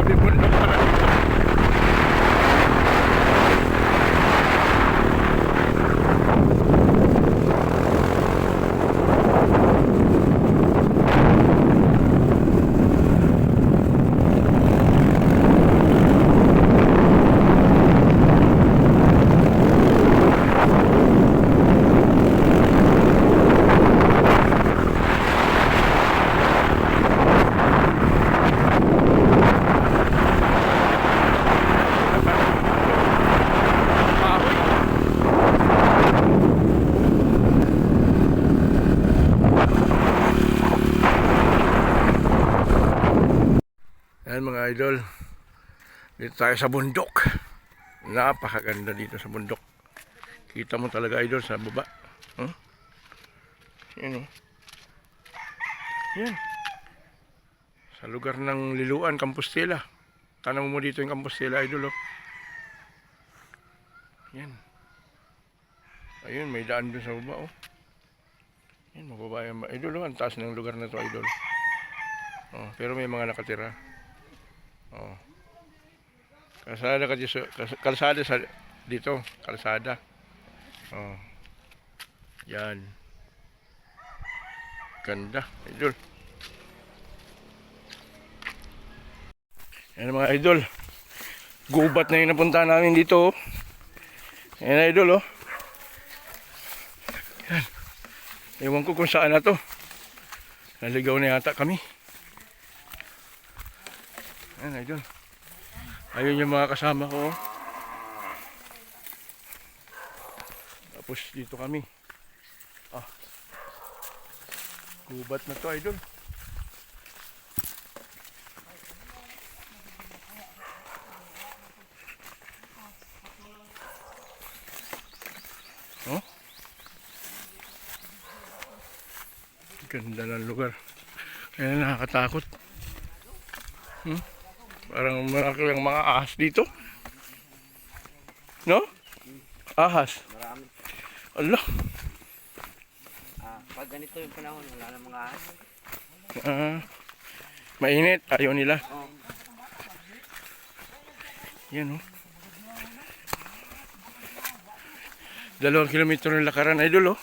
Grabe bundok pala dito. Ayan mga idol, dito tayo sa bundok. Napakaganda dito sa bundok. Kita mo talaga idol sa baba. Yan o. Yan. Sa lugar ng Liloan, Compostela. Tanong mo dito yung Compostela idol o. Yan. Ayun, may daan dun sa baba o. Yan, mababa yan idol o. Ang taas ng lugar na to idol. Pero may mga nakatira. Kalsada ka dito, kalsada sa dito, kalsada. Yan. Ganda, idol. Yan mga idol. Gubat na yung napunta namin dito. Yan idol oh. Yan. Ewan ko kung saan na to. Naligaw na yata kami. Yan idol. Ayun yung mga kasama ko. Tapos dito kami. Gubat na to idol. Ganda ng lugar. Kaya nakakatakot. Parang marami lang mga ahas dito. No? Ahas. Marami. Allah. Pag ganito yung panahon, wala na mga ahas. Mainit. Ayaw nila. Yan o. 2 kilometro ng lakaran idol o.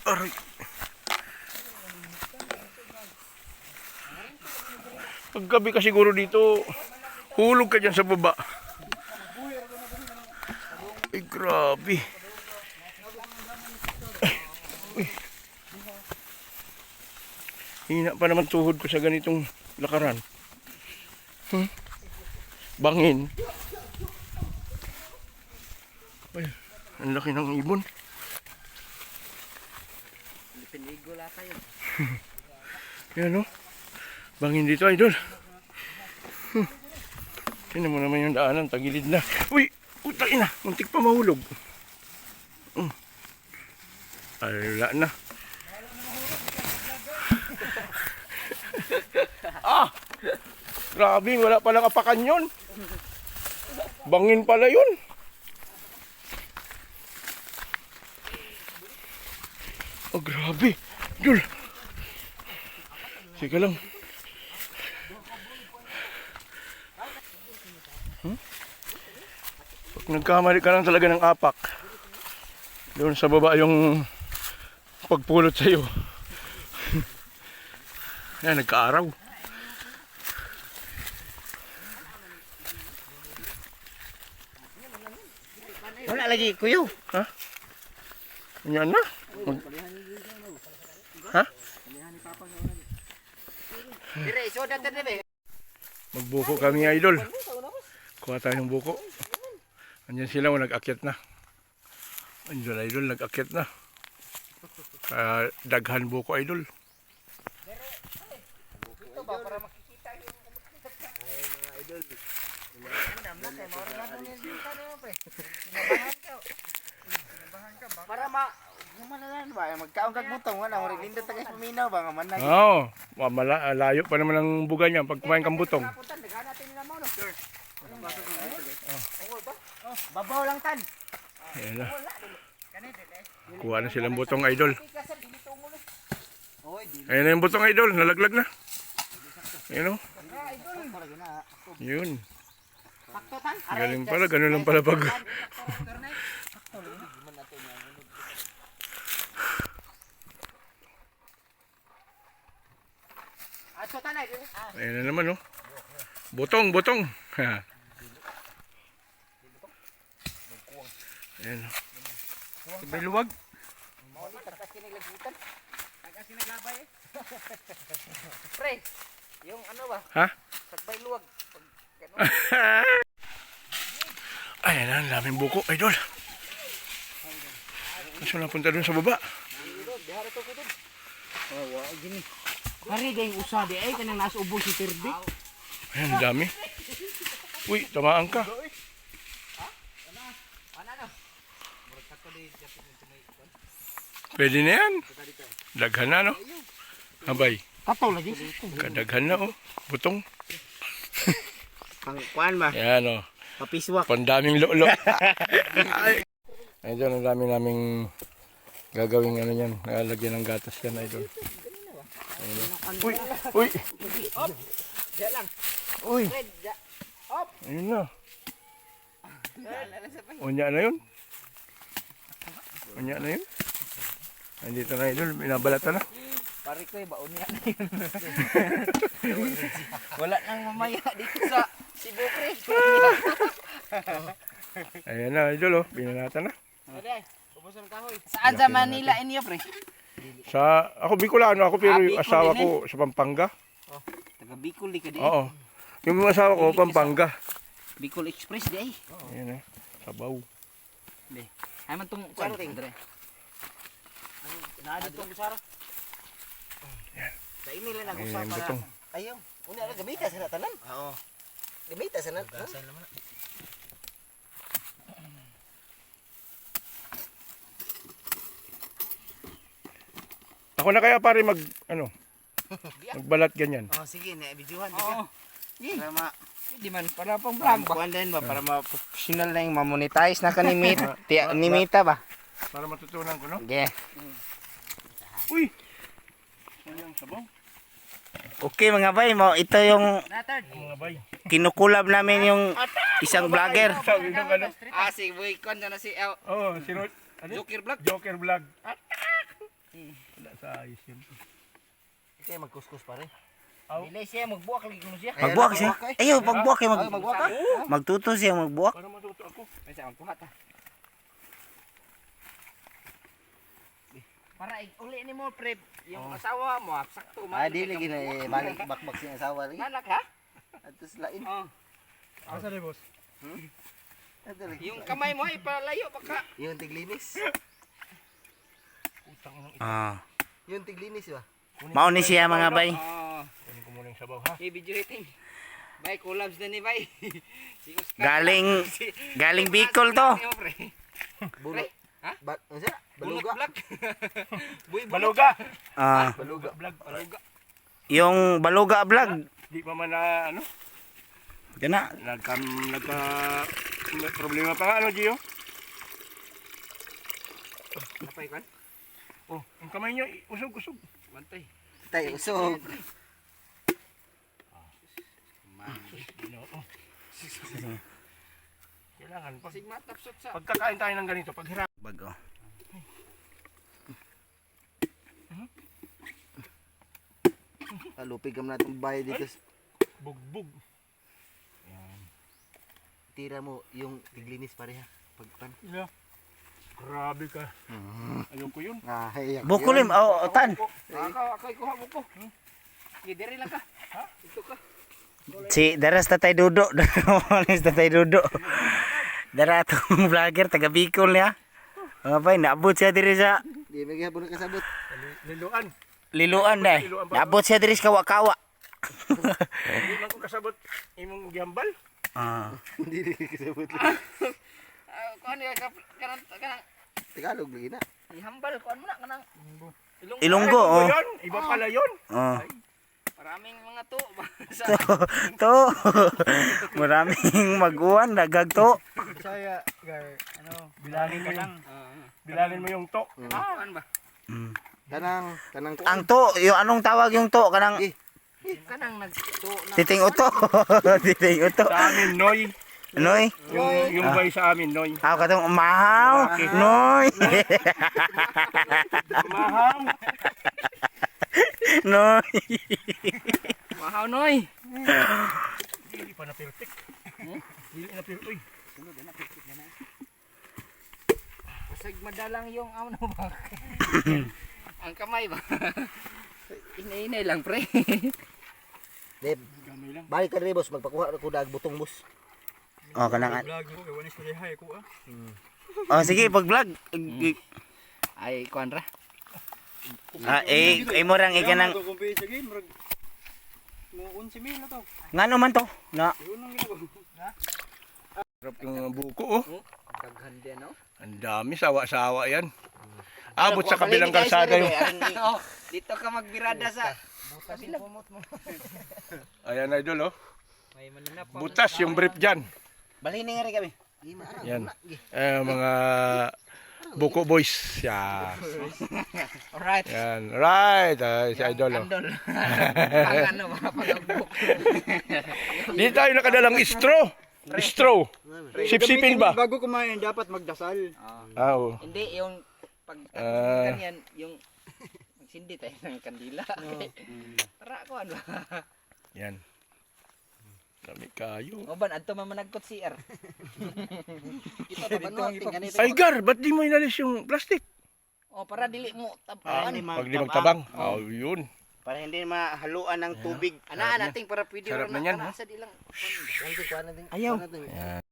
Aray. Paggabi ka siguro dito, hulog ka dyan sa baba. Ay, grabe. Uy. Hina pa naman tuhod ko sa ganitong lakaran. Bangin. Ay, ang laki ng ibon. Pinigo lang kayo. Yan o. Bangin dito idol. Tingnan mo naman yung daanan. Tagilid na. Uy! Utay na. Muntik pa mahulog. Ay, wala na. Grabe. Wala palang apakan yun. Bangin pala yun. Oh, grabe. Idol. Sige lang. Pag nagkamali ka lang talaga ng apak, doon sa baba yung pagpulot sa'yo. Yan, nagkaaraw. Wala lagi kuyo. Ha? Yan na. Ha? Magbuko kami idol. Kuha tayo ng buko. Andyan sila o nag-akyat na. Andyan idol, nag-akyat na. Daghan buko idol. Ito ba para makikita yung ay mga idol. Para ma, humana ba magka Kaon kag butong wala mo rin nindot guys paminaw ba nga manag. Oo. Layo pa naman ang buga niya pag kumain kang butong. Kapuntan, daghan natin nila mo, no? Sure. Babaw lang tan. Ayan na. Kuha na silang butong idol. Oy, di Ayan na yung butong idol. Nalaglag na. Ayan o. Yun. Sakto tan. Galing pala. Ganun lang pala pag... Ato tanay. Ayan na naman o. Butong, butong. Ha. Ayan o. Sabay luwag. Mo ni tagas kiniglagutan. Tagas kinaglabay eh. Pre, yung ano ba? Ha? Sagbay luwag. Pag ganun. Ayan na, ang daming buko, idol. Kaso napunta dun sa baba. Hari ding usa di ay kanang nasa ubos si Tirbi. Ayan, ang dami. Uy, tamaan ka. Pwede na yan. Daghan na, no? Abay, Kato lagi. kadaghan na, oh. Butong. pang kuan ba? Ayan, oh. Papiswak. Pandaming lolo. Idol, ang dami naming gagawing ano yan. Lalagyan ng gatas yan, idol. Ayan, oh. Uy, uy. Diyan lang. Uy, Red, ja. ayun na. Unya na yun. Unya na yun. Andito na, idol. Binabalatan na. Pare ko baon niya na yun. Wala nang mamaya dito sa Cebu pre. Ayan na, idol, oh. Binalatan na. Ubusan kahoy. Saan sa Manila inyo pre? Sa, ako Bicolano ako, pero yung Bicol asawa din, ko sa Pampanga. Taga Bicol di ka di. Oo. Yung asawa ko, Pampanga. Bicol Express di ay. Ayan, sabaw. Ay man tong saro ting dre. Naadi tong saro. Sa email lang Ayan, usap yung para. butong. Ayaw. Una ra gamita sa tanan. Oo. Gamita sa nan. Ako na kaya pare magbalat ganyan. Oh sige na bidyuhan Oo. Para ma Di man para pang vlog ba. kuan din ba para ma-professional na yung ma-monetize na kanimit. Nimita ba? Para matutunan ko, no? Okay. Uy! Ayan, sabaw. Okay mga bay, ito yung Natard. Mga bay. kinukulab namin yung isang vlogger. Sa ibang ano? Ah si Boy kon na si Oo, sino? Ano? Joker vlog. Joker vlog. Wala sa ayos yun. Okay, magkuskus pare. Dili siya magbuak lagi kuno siya. Magbuwak siya. Ayaw, magbuwak kayo. Magbuak ka. Magtuto siya magbuwak. Para matuto ako. Ay sa magbuhat ta. Para uli ni mo pre yung asawa mo sakto Ah, di lagi na balik bakbak siya asawa lagi. Anak ha? Atos lain. Oh. Asa na, boss? Ato lagi. Yung kamay mo ay palayo pa ka. Yung tiglinis. Utang ng Ah. Yung tiglinis ba? Mao ni siya mga bay. Oh. Kunin ko muna yung sabaw, ha? I-video rating. Bay, collabs na ni Bay. Si Oscar. Galing Bicol to. Pre. Ha? Ano siya? Baluga. Boy, Baluga! Ah, Baluga vlog. Baluga. yung Baluga vlog. Di pa man na, ano? Kana. May problema pa nga, ano, Gio? Napay kan? Oh, ang kamay niya, usog-usog. Bantay. Tay usog. Ginoo. Kailangan, Sigma tapsot sa. pagkakain tayo ng ganito, paghirap. Bago. Lupig kami natin bayad dito. Bugbog. Tira mo yung tiglinis pareha. Pagpan. Yeah. Grabe ka. Ayoko yun. Ah, hey. Bukulim, tan. Ako ikuha mo ko. Gidiri lang ka. Ha? Ito ka. Si Daras Tatay Dudo. Daras Tatay Dudo. Dara atong vlogger taga Bicol niya. Mga bay, naabot siya diri sa di magyapon ka sabot. Liluan. Liluan dai. Naabot siya diri sa kawa-kawa. Hindi lang ko kasabot imong gambal. Ah. Hindi kasabot. Kuan ya kanang Tagalog lagi na. Ihambal ko ano na kanang Ilonggo, Ay, oh. yun. Iba pala yun. Oh. Maraming mga to. To. Maraming maguwan, dagag to. Saya, gar, ano, Bilangin mo yung, bilangin mo yung to. Ano ba? Mm. kanang Ang to, yung anong tawag yung to? Kanang Kanang nagto na. titing uto. Titing uto. Sa amin, Noy. Noy. Yung bay sa amin, Noy. Ako katong mahaw. Noy. Mahal. Noy. Mahaw noy. Hindi pa na perfect. Hindi na perfect. Uy. Pasag madalang yung ano ba? Ang kamay ba? Inay-inay lang pre. Deb, balik ka rin boss, magpakuha ko dag butong boss. Oh, kanang Vlog mo, gawanis ko hay ko ah. Oh, sige, pag-vlog. Ay kuan ra. Mo rang ikanang Kumpay sa game, murag muun si Mil na to. ngano man to? Na. Sarap yung buko oh. Daghan din no. Ang dami, sawa-sawa yan. Abot sa kabilang kalsada yung... Oh, dito ka magbirada sa kabilang pumot mo. Ayan, idol oh. May mananap. Butas yung brief dyan. Balhin nga rin kami. Yan. Mga buko boys. Yan. Alright. Yan. Right. Si idol oh. Andol. Pang ano mga pagabuk. Di tayo nakadalang straw. Straw. Sipsipin ba? Bago kumain dapat magdasal. Ah, oh. Hindi yung pag Ah. ganyan yung magsindi tayo ng kandila. Tara ko ano. Yan. Dami kayo. O ban adto man managkot CR. Kita ta ba ganito. Ay gar, ba't di mo inalis yung plastic? O para dili mo Ah, tapuan. pag di magtabang. Oh, yun. Para hindi mahaluan ng tubig. Ana nating para pwede Sarap ra na yan, na ha? sa dilang. Ayaw. Yan.